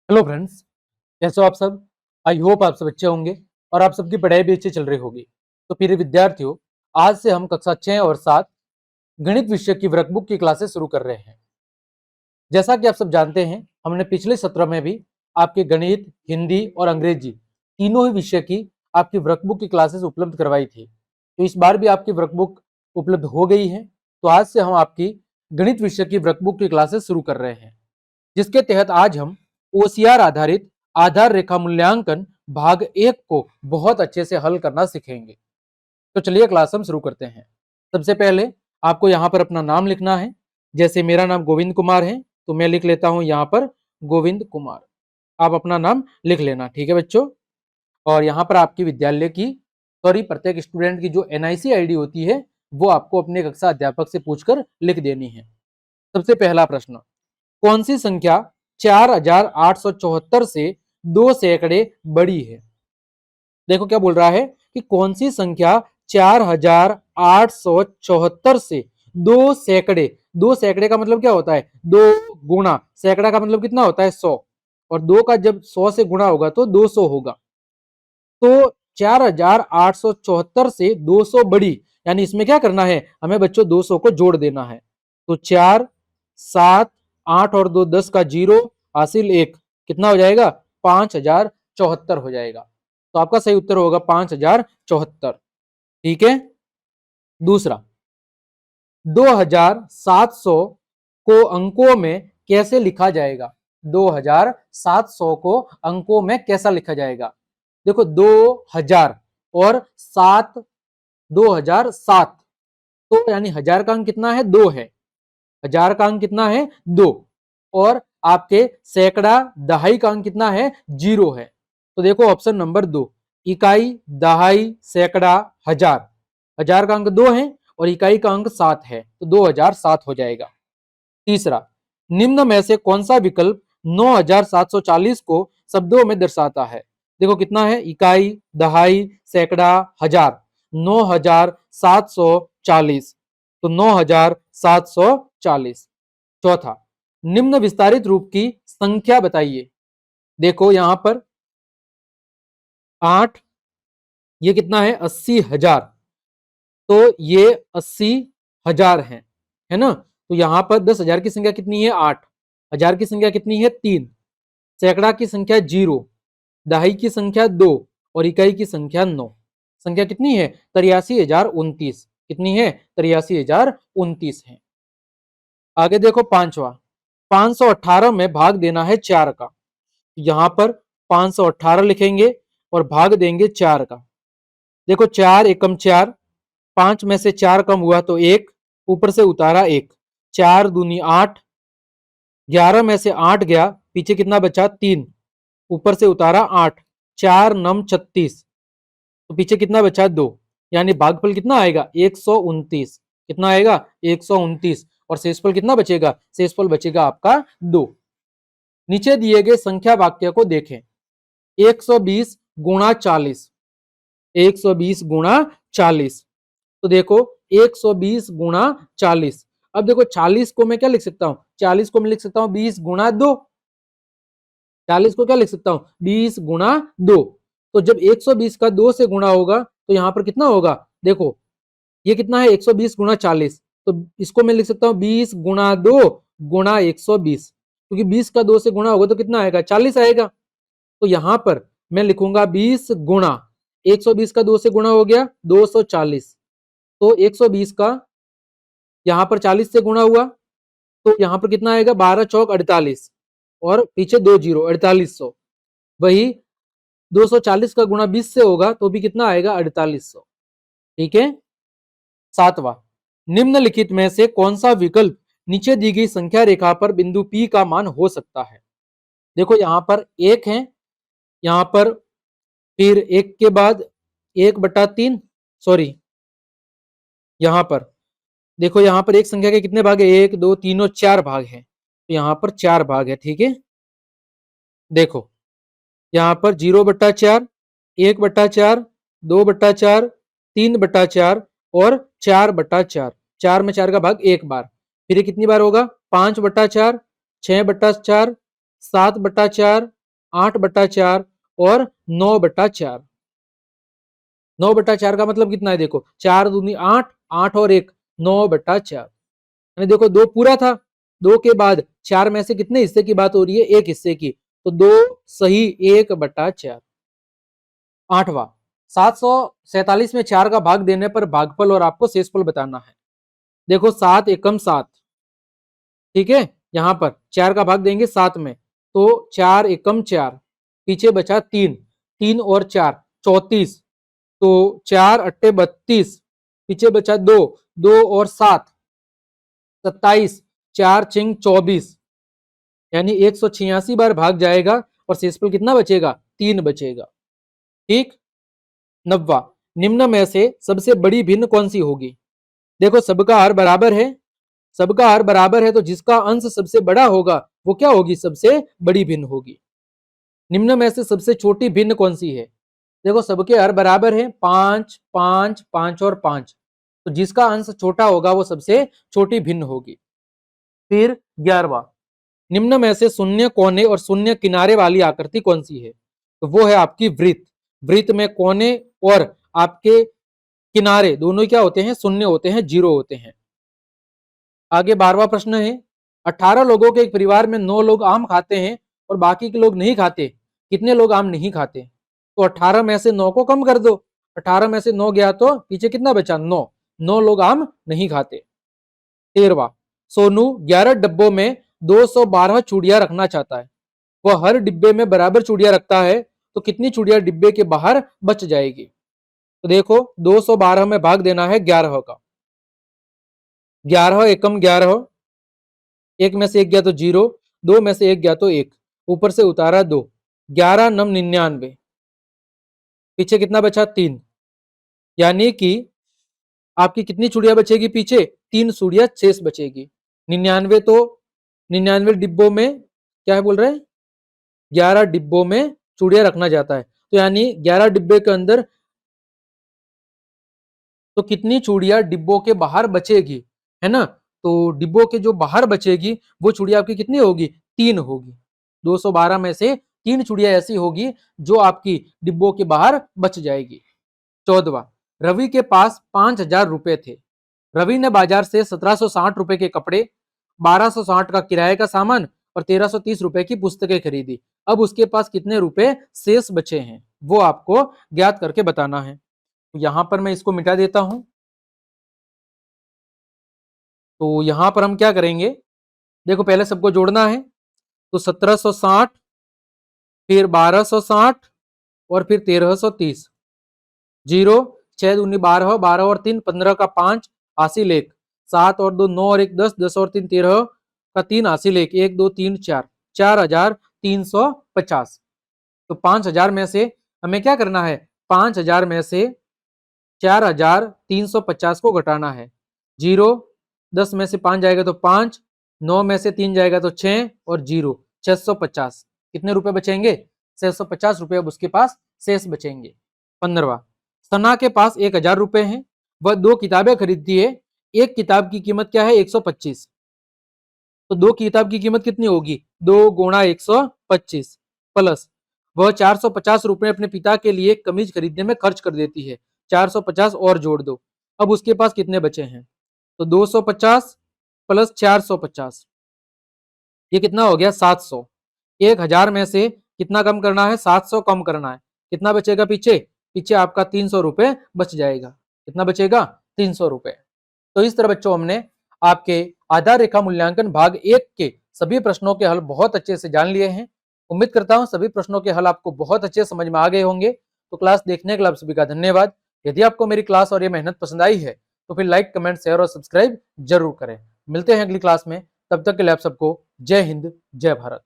Hello friends, कैसे हो आप सब। आई होप आप सब अच्छे होंगे और आप सबकी पढ़ाई भी अच्छी चल रही होगी। तो प्रिय विद्यार्थियों, आज से हम कक्षा 6 और 7 गणित विषय की वर्कबुक की क्लासेस शुरू कर रहे हैं। जैसा कि आप सब जानते हैं, हमने पिछले सत्र में भी आपके गणित, हिंदी और अंग्रेजी तीनों ही विषय की आपकी वर्कबुक की क्लासेस उपलब्ध करवाई थी। तो इस बार भी आपकी वर्कबुक उपलब्ध हो गई है। तो आज से हम आपकी गणित विषय की वर्कबुक की क्लासेस शुरू कर रहे हैं, जिसके तहत आज हम ओसीआर आधारित आधार रेखा मूल्यांकन भाग 1 को बहुत अच्छे से हल करना सीखेंगे। तो चलिए क्लास हम शुरू करते हैं। सबसे पहले आपको यहाँ पर अपना नाम लिखना है। जैसे मेरा नाम गोविंद कुमार है, तो मैं लिख लेता हूँ यहाँ पर गोविंद कुमार। आप अपना नाम लिख लेना, ठीक है बच्चों। और यहाँ पर आपकी विद्यालय की प्रत्येक स्टूडेंट की जो एनआईसी आईडी होती है वो आपको अपने कक्षा अध्यापक से पूछकर लिख देनी है। सबसे पहला प्रश्न, कौन सी संख्या 4874 से 2 सैकड़े बड़ी है। देखो क्या बोल रहा है कि कौन सी संख्या 4874 से 2 सैकड़े, 2 सैकड़े का मतलब क्या होता है, 2 गुणा, सैकड़ा का मतलब कितना होता है 100, और 2 का जब 100 से गुणा होगा तो 200 होगा। तो 4874 से 200 बड़ी, यानी इसमें क्या करना है, हमें बच्चों 200 को जोड़ देना है। तो 4 7 8 और 2 10 का 0 हासिल 1, कितना हो जाएगा 5074 हो जाएगा। तो आपका सही उत्तर होगा 5074। ठीक है। दूसरा, 2700 को अंकों में कैसे लिखा जाएगा। 2700 को अंकों में कैसा लिखा जाएगा। देखो 2000 और 7, 2007, तो यानी हजार का अंक कितना है 2 है, हजार का अंक कितना है 2, और आपके सैकड़ा दहाई का अंक कितना है 0 है। तो देखो ऑप्शन नंबर 2, इकाई, दहाई, सैकड़ा, हजार, हजार का अंक 2 है और इकाई का अंक 7 है, तो 2007 हो जाएगा। तीसरा, निम्न में से कौन सा विकल्प 9740 को शब्दों में दर्शाता है। देखो कितना है, इकाई, दहाई, सैकड़ा, हजार, 9740, तो 9740। चौथा, निम्न विस्तारित रूप की संख्या बताइए। देखो यहां पर 8, ये कितना है 80,000, तो ये 80,000 है ना। तो यहां पर 10,000 की संख्या कितनी है 8, हजार की संख्या कितनी है 3, सैकड़ा की संख्या 0, दहाई की संख्या 2 और इकाई की संख्या 9। संख्या कितनी है 83,029, कितनी है 83,029 है। आगे देखो पांचवा, 518 में भाग देना है 4 का। यहां पर 518 लिखेंगे और भाग देंगे 4 का। देखो 4 एकम 4, 5 में से 4 कम हुआ तो 1, ऊपर से उतारा 1, 4 दूनी 8, 11 में से 8 गया, पीछे कितना बचा 3, ऊपर से उतारा 8, 4 नम 36, तो पीछे कितना बचा 2, यानी भागफल कितना आएगा 129, कितना आएगा 129, और शेषफल कितना बचेगा, शेषफल बचेगा आपका 2। नीचे दिए गए संख्या वाक्य को देखें। 120 गुणा 40, 120 गुणा 40, तो देखो 120 गुणा 40। अब देखो 40 को मैं क्या लिख सकता हूं, 40 को मैं लिख सकता हूं 20 गुणा 2, 40 को क्या लिख सकता हूं 20 गुणा 2। तो जब 120 का 2 से गुणा होगा तो यहां पर कितना होगा, देखो ये कितना है 120 गुणा 40, तो इसको मैं लिख सकता हूं 20 गुणा 2 गुणा 120, क्योंकि 20 का 2 से गुणा होगा तो कितना आएगा 40 आएगा। तो यहां पर मैं लिखूंगा 20 गुणा 120 का 2 से गुणा हो गया 240, तो 120 का यहां पर 40 से गुणा हुआ तो यहां पर कितना आएगा 12 चौक 48, और पीछे 2 जीरो 4800। वही 240 का गुणा 20 से होगा तो भी कितना आएगा 4800। ठीक है। सातवां, निम्नलिखित में से कौन सा विकल्प नीचे दी गई संख्या रेखा पर बिंदु P का मान हो सकता है। देखो यहां पर 1 है, यहां पर फिर 1 के बाद 1/3, सॉरी यहां पर देखो यहां पर एक संख्या के कितने भाग है 1 2 3 और 4 भाग है, तो यहां पर 4 भाग है। ठीक है। देखो यहां पर 0/4, 1/4, 2/4, 3/4 और 4/4, 4 में 4 का भाग 1 बार, फिर ये कितनी बार होगा 5/4, 6/4, 7/4, 8/4 और 9/4। 9/4 का मतलब कितना है, देखो 4 दूनी 8, 8 और 1 9/4। यानी देखो 2 पूरा था, 2 के बाद 4 में से कितने हिस्से की बात हो रही है, एक हिस्से की, तो 2 सही 1/4। आठवां, 747 में 4 का भाग देने पर भागफल और आपको शेषफल बताना है। देखो 7 एकम 7, ठीक है, यहां पर 4 का भाग देंगे 7 में, तो 4 एकम 4, पीछे बचा 3, 3 और 4 34, तो 4 अट्टे 32, पीछे बचा 2, 2 और 7 27, 4 चिंग 24, यानी 186 बार भाग जाएगा और शेषफल कितना बचेगा, 3 बचेगा। ठीक। 90, निम्न में से सबसे बड़ी भिन्न कौन सी होगी। देखो सबका हर बराबर है, सबका हर बराबर है, तो जिसका अंश सबसे बड़ा होगा वो क्या होगी, सबसे बड़ी भिन्न होगी। निम्न में से सबसे छोटी भिन्न कौन सी है। देखो सबके हर बराबर है, 5 5 5 और 5, तो जिसका अंश छोटा होगा वो सबसे छोटी भिन्न होगी। फिर 11वां, निम्न में से शून्य कोने और शून्य किनारे वाली आकृति कौन सी है, तो वो है आपकी वृत्त। वृत्त में कोने और आपके किनारे दोनों क्या होते हैं, शून्य होते हैं, जीरो होते हैं। आगे 12वां प्रश्न है, 18 लोगों के एक परिवार में 9 लोग आम खाते हैं और बाकी के लोग नहीं खाते, कितने लोग आम नहीं खाते। तो 18 में से 9 को कम कर दो, 18 में से 9 गया तो पीछे कितना बचा, 9, 9 लोग आम नहीं खाते। 13वां, सोनू 11 डब्बों में 212 चूड़ियां रखना चाहता है, वह हर डिब्बे में बराबर चूड़ियां रखता है, तो कितनी चूड़ियां डिब्बे के बाहर बच जाएगी। तो देखो 212 में भाग देना है 11 का, 11 एकम 11, एक में से एक गया तो 0, 2 में से एक गया तो 1, ऊपर से उतारा 2, 11 नम 99, पीछे कितना बचा 3, यानी कि आपकी कितनी चूड़ियां बचेगी पीछे, 3 चूड़ियां शेष बचेगी। 99, तो 99 डिब्बों में क्या है बोल रहे हैं, 11 डिब्बों में चूड़ियां रखना जाता है, तो यानी 11 डिब्बे के अंदर तो कितनी चूड़ियां डिब्बों के बाहर बचेगी, है ना। तो डिब्बों के जो बाहर बचेगी वो चूड़ियां आपकी कितनी होगी, 3 होगी। 212 में से 3 चूड़ियां ऐसी होगी जो आपकी डिब्बों के बाहर बच जाएगी। 14वां, रवि के पास 5,000 रुपए थे, रवि ने बाजार से 1760 रुपए के कपड़े, 1260 का किराए का सामान और 1330 रुपए की पुस्तकें खरीदी। अब उसके पास कितने रुपए शेष बचे हैं, वो आपको ज्ञात करके बताना है। तो यहां पर मैं इसको मिटा देता हूं। तो यहां पर हम क्या करेंगे, देखो पहले सबको जोड़ना है, तो 1760, फिर 1260 और फिर 1330, 0, 6 दूनी 12, 12 और 3 15 का 5 हासिल 1, 7 और 2 9 और 1 10, 10 और 3 13 का 3 हासिल 1, 1 2 3 4, 4,350। तो 5,000 में से हमें क्या करना है, 5,000 में से 4,350 को घटाना है। 0, 10 में से 5 जाएगा तो 5, 9 में से 3 जाएगा तो 6 और 0, 650। कितने रुपए बचेंगे, 650 रुपए अब उसके पास शेष बचेंगे। 15वां, सना के पास 1,000 रुपए हैं, वह 2 किताबें खरीदती है, एक किताब की कीमत क्या है, 125, तो 2 किताब की कीमत कितनी होगी, 2 गुणा 125, प्लस वह 450 रुपए अपने पिता के लिए कमीज खरीदने में खर्च कर देती है, 450 और जोड़ दो। अब उसके पास कितने बचे हैं, तो 250 प्लस 450, ये कितना हो गया, 700। 1,000 में से कितना कम करना है, 700 कम करना है, कितना बचेगा पीछे, पीछे आपका 300 रुपए बच जाएगा। कितना बचेगा, 300 रुपए। तो इस तरह बच्चों हमने आपके आधार रेखा मूल्यांकन भाग 1 के सभी प्रश्नों के हल बहुत अच्छे से जान लिए हैं। उम्मीद करता हूं सभी प्रश्नों के हल आपको बहुत अच्छे समझ में आ गए होंगे। तो क्लास देखने के लिए आप सभी का धन्यवाद। यदि आपको मेरी क्लास और ये मेहनत पसंद आई है तो फिर लाइक, कमेंट, शेयर और सब्सक्राइब जरूर करें। मिलते हैं अगली क्लास में, तब तक के लिए आप सबको जय हिंद, जय भारत।